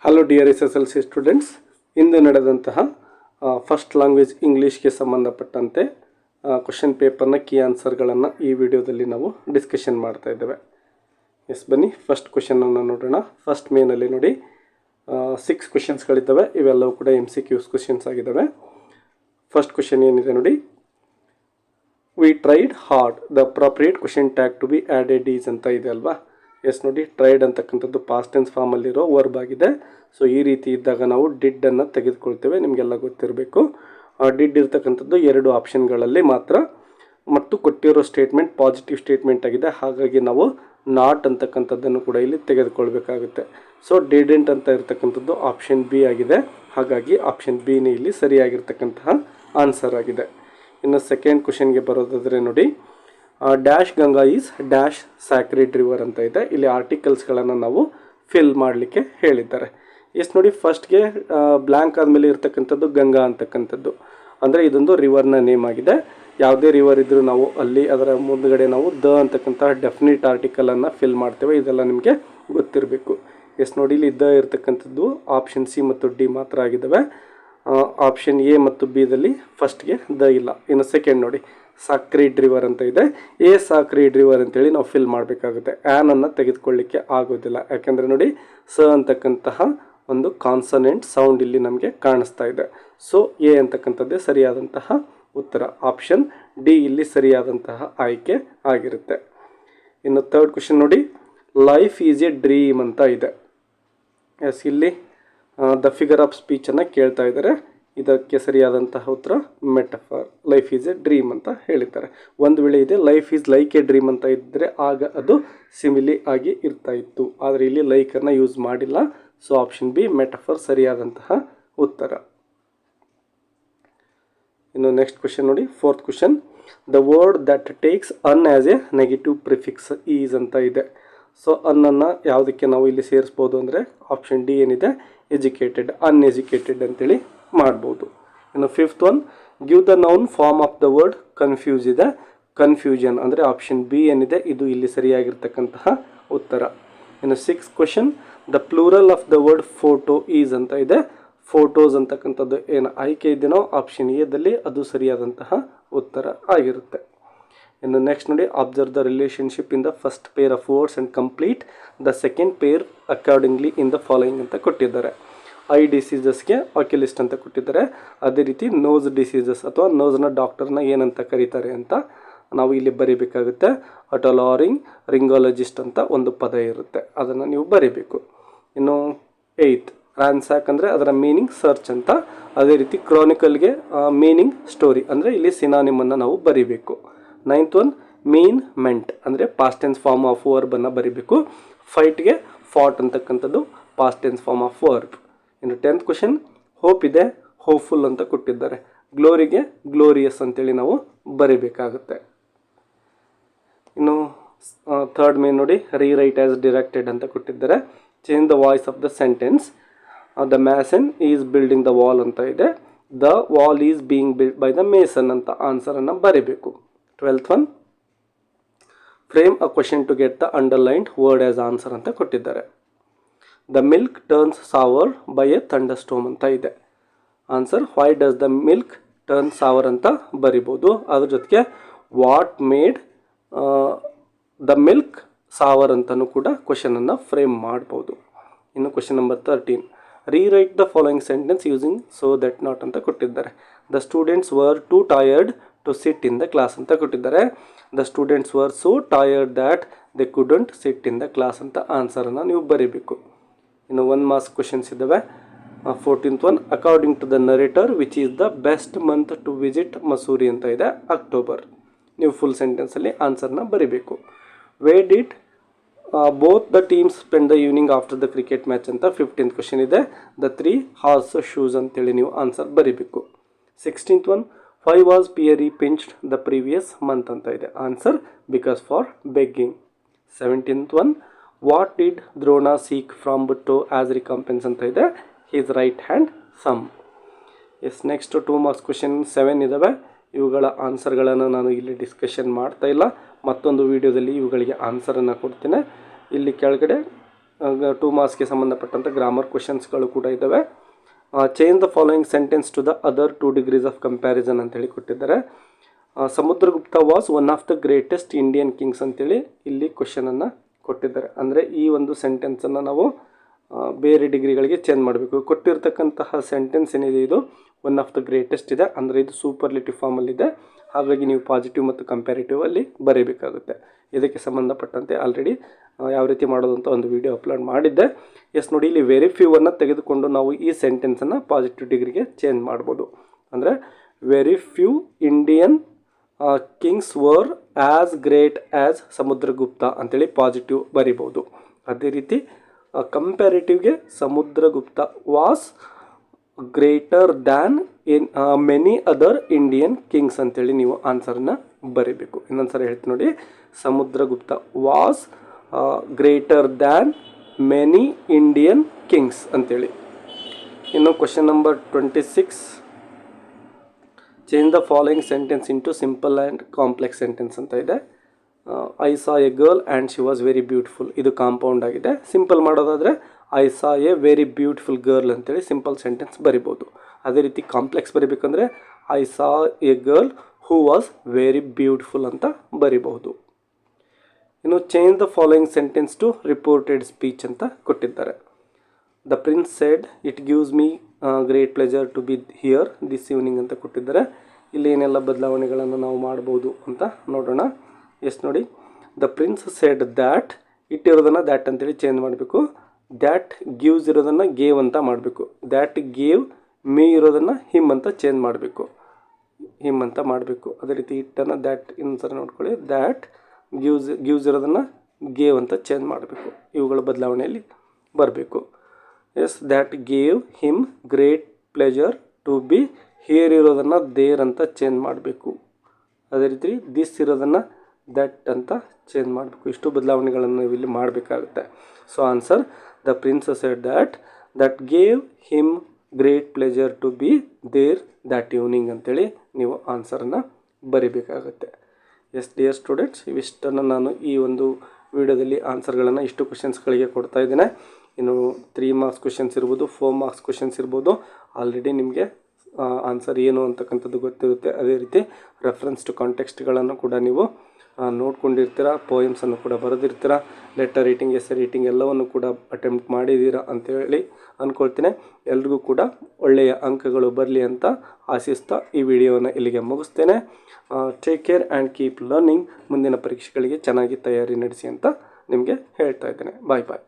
Hello dear SSLC students, ಇಂದು ನಡೆದಂತಹ first language ಇಂಗ್ಲೀಷ್ಗೆ ಸಂಬಂಧಪಟ್ಟಂತೆ question ಪೇಪರ್ನ ಕೀ ಆನ್ಸರ್ಗಳನ್ನು ಈ ವಿಡಿಯೋದಲ್ಲಿ ನಾವು ಡಿಸ್ಕಷನ್ ಮಾಡ್ತಾ ಇದ್ದೇವೆ. ಬನ್ನಿ ಫಸ್ಟ್ ಕ್ವಶನನ್ನು ನೋಡೋಣ. ಫಸ್ಟ್ ಮೇನಲ್ಲಿ ನೋಡಿ 6 ಕ್ವಶನ್ಸ್ಗಳಿದ್ದಾವೆ. ಇವೆಲ್ಲವೂ ಕೂಡ MCQs ಕ್ವಶನ್ಸ್ ಆಗಿದ್ದಾವೆ. ಫಸ್ಟ್ ಕ್ವಶನ್ ಏನಿದೆ ನೋಡಿ, we tried hard the appropriate question tag to be added is ಅಂತ ಇದೆ ಅಲ್ವಾ. ನೋಡಿ, ಟ್ರೈಡ್ ಅಂತಕ್ಕಂಥದ್ದು ಪಾಸ್ಟ್ ಟೆನ್ಸ್ ಫಾರ್ಮಲ್ಲಿರೋ ವರ್ಬ್ ಆಗಿದೆ. ಸೊ ಈ ರೀತಿ ಇದ್ದಾಗ ನಾವು ಡಿಡ್ಡನ್ನು ತೆಗೆದುಕೊಳ್ತೇವೆ. ನಿಮಗೆಲ್ಲ ಗೊತ್ತಿರಬೇಕು. ಡಿಡ್ ಇರ್ತಕ್ಕಂಥದ್ದು 2 ಆಪ್ಷನ್ಗಳಲ್ಲಿ ಮಾತ್ರ ಮತ್ತು ಕೊಟ್ಟಿರೋ ಸ್ಟೇಟ್ಮೆಂಟ್ ಪಾಸಿಟಿವ್ ಸ್ಟೇಟ್ಮೆಂಟ್ ಆಗಿದೆ. ಹಾಗಾಗಿ ನಾವು ನಾಟ್ ಅಂತಕ್ಕಂಥದ್ದನ್ನು ಕೂಡ ಇಲ್ಲಿ ತೆಗೆದುಕೊಳ್ಬೇಕಾಗುತ್ತೆ. ಸೊ ಡಿಡೆಂಟ್ ಅಂತ ಇರ್ತಕ್ಕಂಥದ್ದು ಆಪ್ಷನ್ ಬಿ ಆಗಿದೆ. ಹಾಗಾಗಿ ಆಪ್ಷನ್ ಬಿನೇ ಇಲ್ಲಿ ಸರಿಯಾಗಿರ್ತಕ್ಕಂತಹ ಆನ್ಸರ್ ಆಗಿದೆ. ಇನ್ನು ಸೆಕೆಂಡ್ ಕ್ವಶನ್ಗೆ ಬರೋದಾದರೆ ನೋಡಿ, dash Ganga is dash sacred river ಅಂತ ಇದೆ. ಇಲ್ಲಿ ಆರ್ಟಿಕಲ್ಸ್ಗಳನ್ನು ನಾವು ಫಿಲ್ ಮಾಡಲಿಕ್ಕೆ ಹೇಳಿದ್ದಾರೆ. ನೋಡಿ, ಫಸ್ಟ್ಗೆ ಬ್ಲ್ಯಾಂಕ್ ಆದಮೇಲೆ ಇರ್ತಕ್ಕಂಥದ್ದು ಗಂಗಾ ಅಂತಕ್ಕಂಥದ್ದು, ಅಂದರೆ ಇದೊಂದು ರಿವರ್ನ ನೇಮ್ ಆಗಿದೆ. ಯಾವುದೇ ರಿವರ್ ಇದ್ದರೂ ನಾವು ಅಲ್ಲಿ ಅದರ ಮುಂದುಗಡೆ ನಾವು ದ ಅಂತಕ್ಕಂಥ ಡೆಫಿನಿಟ್ ಆರ್ಟಿಕಲನ್ನು ಫಿಲ್ ಮಾಡ್ತೇವೆ. ಇದೆಲ್ಲ ನಿಮಗೆ ಗೊತ್ತಿರಬೇಕು. ನೋಡಿ, ಇಲ್ಲಿ ದ ಇರ್ತಕ್ಕಂಥದ್ದು ಆಪ್ಷನ್ ಸಿ ಮತ್ತು ಡಿ ಮಾತ್ರ ಆಗಿದ್ದಾವೆ. ಆಪ್ಷನ್ ಎ ಮತ್ತು ಬಿದಲ್ಲಿ ಫಸ್ಟ್ಗೆ ದ ಇಲ್ಲ. ಇನ್ನು ಸೆಕೆಂಡ್ ನೋಡಿ, ಸಾಕ್ರೀಡ್ ರಿವರ್ ಅಂತ ಇದೆ. ಸಾಕ್ರೀಡ್ ರಿವರ್ ಅಂತೇಳಿ ನಾವು ಫಿಲ್ ಮಾಡಬೇಕಾಗುತ್ತೆ. ಆ್ಯನನ್ನು ತೆಗೆದುಕೊಳ್ಳಿಕ್ಕೆ ಆಗೋದಿಲ್ಲ. ಯಾಕೆಂದರೆ ನೋಡಿ, ಸ ಅಂತಕ್ಕಂತಹ ಒಂದು ಕಾನ್ಸನೆಂಟ್ ಸೌಂಡ್ ಇಲ್ಲಿ ನಮಗೆ ಕಾಣಿಸ್ತಾ ಇದೆ. ಸೊ ಎ ಅಂತಕ್ಕಂಥದ್ದೇ ಸರಿಯಾದಂತಹ ಉತ್ತರ. ಆಪ್ಷನ್ ಡಿ ಇಲ್ಲಿ ಸರಿಯಾದಂತಹ ಆಯ್ಕೆ ಆಗಿರುತ್ತೆ. ಇನ್ನು ಥರ್ಡ್ ಕ್ವಶನ್ ನೋಡಿ, ಲೈಫ್ ಈಸ್ ಎ ಡ್ರೀಮ್ ಅಂತ ಇದೆ. ಇಲ್ಲಿ ದ ಫಿಗರ್ ಆಫ್ ಸ್ಪೀಚನ್ನು ಕೇಳ್ತಾ ಇದ್ದಾರೆ. ಇದಕ್ಕೆ ಸರಿಯಾದಂತಹ ಉತ್ತರ metaphor. Life is A dream ಅಂತ ಹೇಳಿದ್ದಾರೆ. ಒಂದು ವೇಳೆ ಇದೆ life is like A dream ಅಂತ ಇದ್ದರೆ ಆಗ ಅದು ಸಿಮಿಲಿ ಆಗಿ ಇರ್ತಾ ಇತ್ತು. ಆದರೆ ಇಲ್ಲಿ ಲೈಕನ್ನು ಯೂಸ್ ಮಾಡಿಲ್ಲ. ಸೊ ಆಪ್ಷನ್ ಬಿ ಮೆಟಫರ್ ಸರಿಯಾದಂತಹ ಉತ್ತರ. ಇನ್ನು ನೆಕ್ಸ್ಟ್ ಕ್ವಶನ್ ನೋಡಿ, fourth question, the word that takes un as a negative prefix is ಅಂತ ಇದೆ. ಸೊ ಅನ್ನನ್ನು ಯಾವುದಕ್ಕೆ ನಾವು ಇಲ್ಲಿ ಸೇರಿಸ್ಬೋದು ಅಂದರೆ ಆಪ್ಷನ್ ಡಿ ಏನಿದೆ, ಎಜುಕೇಟೆಡ್, ಅನ್ಎಜುಕೇಟೆಡ್ ಅಂತೇಳಿ ಮಾಡ್ಬೋದು. ಇನ್ನು fifth one, give the noun form of the word confuse ಇದೆ. ಕನ್ಫ್ಯೂಷನ್ ಅಂದರೆ ಆಪ್ಷನ್ ಬಿ ಏನಿದೆ, ಇದು ಇಲ್ಲಿ ಸರಿಯಾಗಿರ್ತಕ್ಕಂತಹ ಉತ್ತರ. ಇನ್ನು six question, the plural of the word photo is ಅಂತ ಇದೆ. ಫೋಟೋಸ್ ಅಂತಕ್ಕಂಥದ್ದು ಏನು ಆಯ್ಕೆ ಇದೆಯೋ ಆಪ್ಷನ್ ಎದಲ್ಲಿ ಅದು ಸರಿಯಾದಂತಹ ಉತ್ತರ ಆಗಿರುತ್ತೆ. ಇನ್ನು ನೆಕ್ಸ್ಟ್ ನೋಡಿ, observe the relationship in the first pair of words and complete the second pair accordingly in the following ಅಂತ ಕೊಟ್ಟಿದ್ದಾರೆ. ಐ ಡಿಸೀಸಸ್ಗೆ ಆಕ್ಯುಲಿಸ್ಟ್ ಅಂತ ಕೊಟ್ಟಿದ್ದಾರೆ. ಅದೇ ರೀತಿ ನೋಸ್ ಡಿಸೀಸಸ್ ಅಥವಾ ನೋಸ್ನ ಡಾಕ್ಟರ್ನ ಏನಂತ ಕರೀತಾರೆ ಅಂತ ನಾವು ಇಲ್ಲಿ ಬರೀಬೇಕಾಗುತ್ತೆ. ಅಟೊಲಾರಿಂಗ್ ರಿಂಗಾಲಜಿಸ್ಟ್ ಅಂತ ಒಂದು ಪದ ಇರುತ್ತೆ, ಅದನ್ನು ನೀವು ಬರೀಬೇಕು. ಇನ್ನು ಏಯ್ತ್, ರ್ಯಾನ್ಸಾಕ್ ಅಂದರೆ ಅದರ ಮೀನಿಂಗ್ ಸರ್ಚ್ ಅಂತ. ಅದೇ ರೀತಿ ಕ್ರಾನಿಕಲ್ಗೆ ಮೀನಿಂಗ್ ಸ್ಟೋರಿ, ಅಂದರೆ ಇಲ್ಲಿ ಸಿನಾನಿಮನ್ನು ನಾವು ಬರೀಬೇಕು. ನೈನ್ತ್ ಒನ್, ಮೀನ್ ಮೆಂಟ್ ಅಂದರೆ ಪಾಸ್ಟ್ ಟೆನ್ಸ್ ಫಾರ್ಮ್ ಆಫ್ ವರ್ಬನ್ನು ಬರೀಬೇಕು. ಫೈಟ್ಗೆ ಫಾಟ್ ಅಂತಕ್ಕಂಥದ್ದು past tense form of verb. ಇನ್ನು 10th ಕ್ವಶನ್, ಹೋಪ್ ಇದೆ, ಹೋಪ್ಫುಲ್ ಅಂತ ಕೊಟ್ಟಿದ್ದಾರೆ. ಗ್ಲೋರಿಗೆ ಗ್ಲೋರಿಯಸ್ ಅಂತೇಳಿ ನಾವು ಬರೀಬೇಕಾಗುತ್ತೆ. ಇನ್ನು ಥರ್ಡ್ ಮೇನ್ ನೋಡಿ, ರೀರೈಟ್ ಆ್ಯಸ್ ಡಿರೆಕ್ಟೆಡ್ ಅಂತ ಕೊಟ್ಟಿದ್ದಾರೆ. Change the voice of the sentence. The mason is building the wall ಅಂತ ಇದೆ. The wall is being build by the mason ಅಂತ ಆನ್ಸರನ್ನು ಬರೀಬೇಕು. 12th one, frame a question to get the underlined word as answer ಅಂತ ಕೊಟ್ಟಿದ್ದಾರೆ. The milk turns sour by a thunder storm ಅಂತ ಇದೆ. Answer, why does the milk turn sour ಅಂತ ಬರಿಬೋದು. ಅದ್ರ ಜೊತೆಗೆ what made the milk sour ಅಂತಲೂ ಕೂಡ ಕ್ವಶನನ್ನು ಫ್ರೇಮ್ ಮಾಡ್ಬೋದು. ಇನ್ನು question number 13, rewrite the following sentence using so that not ಅಂತ ಕೊಟ್ಟಿದ್ದಾರೆ. The students were too tired to sit in the class ಅಂತ ಕೊಟ್ಟಿದ್ದಾರೆ. The students were so tired that they couldn't sit in the class ಅಂತ ಆನ್ಸರನ್ನು ನೀವು ಬರೀಬೇಕು. ಇನ್ನು 1 marks questions ಇದ್ದಾವೆ. 14th one, according to the narrator which is the best month to visit Mussoorie ಅಂತ ಇದೆ. ಅಕ್ಟೋಬರ್. ನೀವು ಫುಲ್ ಸೆಂಟೆನ್ಸಲ್ಲಿ ಆನ್ಸರ್ನ ಬರೀಬೇಕು. Why did both the teams spend the evening after the cricket match ಅಂತ 15th ಕ್ವಶನ್ ಇದೆ. The 3 horse shoes ಅಂತೇಳಿ ನೀವು ಆನ್ಸರ್ ಬರೀಬೇಕು. 16th one, why was Peary pinched the previous month ಅಂತ ಇದೆ. Answer, because for begging. 17th one, what did Drona seek from Butto as recompense ಅಂತ ಇದೆ. His right hand ಸಮ್. ನೆಕ್ಸ್ಟ್ 2 ಮಾರ್ಕ್ಸ್ ಕ್ವಶನ್ 7 ಇದ್ದಾವೆ. ಇವುಗಳ ಆನ್ಸರ್ಗಳನ್ನು ನಾನು ಇಲ್ಲಿ ಡಿಸ್ಕಷನ್ ಮಾಡ್ತಾ ಇಲ್ಲ. ಮತ್ತೊಂದು ವಿಡಿಯೋದಲ್ಲಿ ಇವುಗಳಿಗೆ ಆನ್ಸರನ್ನು ಕೊಡ್ತೇನೆ. ಇಲ್ಲಿ ಕೆಳಗಡೆ 2 ಮಾರ್ಕ್ಸ್ಗೆ ಸಂಬಂಧಪಟ್ಟಂಥ ಗ್ರಾಮರ್ ಕ್ವೆಶನ್ಸ್ಗಳು ಕೂಡ ಇದ್ದಾವೆ. Change the following sentence to the other 2 degrees of comparison ಅಂತೇಳಿ ಕೊಟ್ಟಿದ್ದಾರೆ. Samudragupta was one of the greatest Indian kings ಅಂತೇಳಿ ಇಲ್ಲಿ ಕ್ವೆಶನನ್ನು ಕೊಟ್ಟಿದ್ದಾರೆ. ಅಂದರೆ ಈ ಒಂದು ಸೆಂಟೆನ್ಸನ್ನು ನಾವು ಬೇರೆ ಡಿಗ್ರಿಗಳಿಗೆ ಚೇಂಜ್ ಮಾಡಬೇಕು. ಕೊಟ್ಟಿರ್ತಕ್ಕಂತಹ ಸೆಂಟೆನ್ಸ್ ಏನಿದೆ ಇದು ಒನ್ ಆಫ್ ದ ಗ್ರೇಟೆಸ್ಟ್ ಇದೆ, ಅಂದರೆ ಇದು ಸೂಪರ್ಲೇಟಿವ್ ಫಾರ್ಮಲ್ಲಿದೆ. ಹಾಗಾಗಿ ನೀವು ಪಾಸಿಟಿವ್ ಮತ್ತು ಕಂಪ್ಯಾರಿಟಿವ್ ಅಲ್ಲಿ ಬರೀಬೇಕಾಗುತ್ತೆ. ಇದಕ್ಕೆ ಸಂಬಂಧಪಟ್ಟಂತೆ ಆಲ್ರೆಡಿ ಯಾವ ರೀತಿ ಮಾಡೋದು ಅಂತ ಒಂದು ವಿಡಿಯೋ ಅಪ್ಲೋಡ್ ಮಾಡಿದ್ದೆ. ಎಸ್ ನೋಡಿ, ಇಲ್ಲಿ ವೆರಿ ಫ್ಯೂವನ್ನು ತೆಗೆದುಕೊಂಡು ನಾವು ಈ ಸೆಂಟೆನ್ಸನ್ನು ಪಾಸಿಟಿವ್ ಡಿಗ್ರಿಗೆ ಚೇಂಜ್ ಮಾಡ್ಬೋದು. ಅಂದರೆ very few Indian kings were as great as Samudragupta ಅಂತೇಳಿ ಪಾಸಿಟಿವ್ ಬರಿಬೋದು. ಅದೇ ರೀತಿ ಕಂಪ್ಯಾರಿಟಿವ್ಗೆ Samudragupta was greater than many other Indian kings ಅಂತೇಳಿ ನೀವು ಆನ್ಸರನ್ನು ಬರೀಬೇಕು. ಇನ್ನೊಂದು ಸರಿ ಹೇಳ್ತೀನಿ ನೋಡಿ, Samudragupta was greater than many Indian kings ಅಂತೇಳಿ. ಇನ್ನು question number 26, change the following sentence into simple and complex sentence ಅಂತ ಇದೆ. I saw a girl and she was very beautiful, ಇದು ಕಾಂಪೌಂಡ್ ಆಗಿದೆ. ಸಿಂಪಲ್ ಮಾಡೋದಾದರೆ I saw a very beautiful girl ಅಂತೇಳಿ simple sentence ಬರಿಬೋದು. ಅದೇ ರೀತಿ ಕಾಂಪ್ಲೆಕ್ಸ್ ಬರಿಬೇಕಂದ್ರೆ I saw a girl who was very beautiful ಅಂತ ಬರಿಬಹುದು. ಇನ್ನು change the following sentence to reported speech ಅಂತ ಕೊಟ್ಟಿದ್ದಾರೆ. The prince said it gives me great pleasure to be here this evening ಅಂತ ಕೊಟ್ಟಿದ್ದಾರೆ. ಇಲ್ಲಿ ಏನೆಲ್ಲ ಬದಲಾವಣೆಗಳನ್ನು ನಾವು ಮಾಡ್ಬೋದು ಅಂತ ನೋಡೋಣ. ಎಸ್ ನೋಡಿ, ದ ಪ್ರಿನ್ಸ್ ಸೆಡ್ ದ್ಯಾಟ್, ಇಟ್ಟಿರೋದನ್ನು ದ್ಯಾಟ್ ಅಂತೇಳಿ ಚೇಂಜ್ ಮಾಡಬೇಕು. ದ್ಯಾಟ್ ಗಿವ್ಸ್ ಇರೋದನ್ನು ಗೇವ್ ಅಂತ ಮಾಡಬೇಕು. ದ್ಯಾಟ್ ಗೇವ್ ಮೀ ಇರೋದನ್ನು ಹಿಮ್ ಅಂತ ಚೇಂಜ್ ಮಾಡಬೇಕು, ಹಿಮ್ ಅಂತ ಮಾಡಬೇಕು. ಅದೇ ರೀತಿ ಇಟ್ಟನ್ನು ದ್ಯಾಟ್ ಇನ್ನೊಂದ್ಸರಿ ನೋಡ್ಕೊಳ್ಳಿ, ದ್ಯಾಟ್ ಗಿವ್ಸ್ ಇರೋದನ್ನು ಗೇವ್ ಅಂತ ಚೇಂಜ್ ಮಾಡಬೇಕು. ಇವುಗಳ ಬದಲಾವಣೆಯಲ್ಲಿ ಬರಬೇಕು. Yes, that gave him great pleasure to be here ಇರೋದನ್ನು ದೇರ್ ಅಂತ ಚೇಂಜ್ ಮಾಡಬೇಕು. ಅದೇ ರೀತಿ ದಿಸ್ ಇರೋದನ್ನು ದಟ್ ಅಂತ ಚೇಂಜ್ ಮಾಡಬೇಕು. ಇಷ್ಟು ಬದಲಾವಣೆಗಳನ್ನು ನೀವು ಇಲ್ಲಿ ಮಾಡಬೇಕಾಗುತ್ತೆ. So answer, the prince said that gave him great pleasure to be there that evening ಅಂತೇಳಿ ನೀವು ಆನ್ಸರನ್ನು ಬರಿಬೇಕಾಗುತ್ತೆ. ಎಸ್ ಡಿಯರ್ ಸ್ಟೂಡೆಂಟ್ಸ್, ಇವಿಷ್ಟನ್ನು ನಾನು ಈ ಒಂದು ವಿಡಿಯೋದಲ್ಲಿ ಆನ್ಸರ್ಗಳನ್ನು ಇಷ್ಟು ಕ್ವೆಶನ್ಸ್ಗಳಿಗೆ ಕೊಡ್ತಾ ಇದ್ದೇನೆ. ಇನ್ನು 3 ಮಾರ್ಕ್ಸ್ ಕ್ವೆಶನ್ಸ್ ಇರ್ಬೋದು, 4 ಮಾರ್ಕ್ಸ್ ಕ್ವೆಶನ್ಸ್ ಇರ್ಬೋದು. ಆಲ್ರೆಡಿ ನಿಮಗೆ ಆನ್ಸರ್ ಏನು ಅಂತಕ್ಕಂಥದ್ದು ಗೊತ್ತಿರುತ್ತೆ. ಅದೇ ರೀತಿ ರೆಫರೆನ್ಸ್ ಟು ಕಾಂಟೆಕ್ಸ್ಟ್ಗಳನ್ನು ಕೂಡ ನೀವು ನೋಡ್ಕೊಂಡಿರ್ತೀರ, ಪೋಯಮ್ಸನ್ನು ಕೂಡ ಬರೆದಿರ್ತೀರ, ಲೆಟರ್ ರೈಟಿಂಗ್, ಎಸ್ಸೆ ರೈಟಿಂಗ್ ಎಲ್ಲವನ್ನು ಕೂಡ ಅಟೆಂಪ್ಟ್ ಮಾಡಿದ್ದೀರಾ ಅಂತೇಳಿ ಅಂದ್ಕೊಳ್ತೀನಿ. ಎಲ್ರಿಗೂ ಕೂಡ ಒಳ್ಳೆಯ ಅಂಕಗಳು ಬರಲಿ ಅಂತ ಆಶಿಸ್ತಾ ಈ ವಿಡಿಯೋವನ್ನು ಇಲ್ಲಿಗೆ ಮುಗಿಸ್ತೇನೆ. Take care and keep learning. ಮುಂದಿನ ಪರೀಕ್ಷೆಗಳಿಗೆ ಚೆನ್ನಾಗಿ ತಯಾರಿ ನಡೆಸಿ ಅಂತ ನಿಮಗೆ ಹೇಳ್ತಾ ಇದ್ದೇನೆ. ಬಾಯ್ ಬಾಯ್.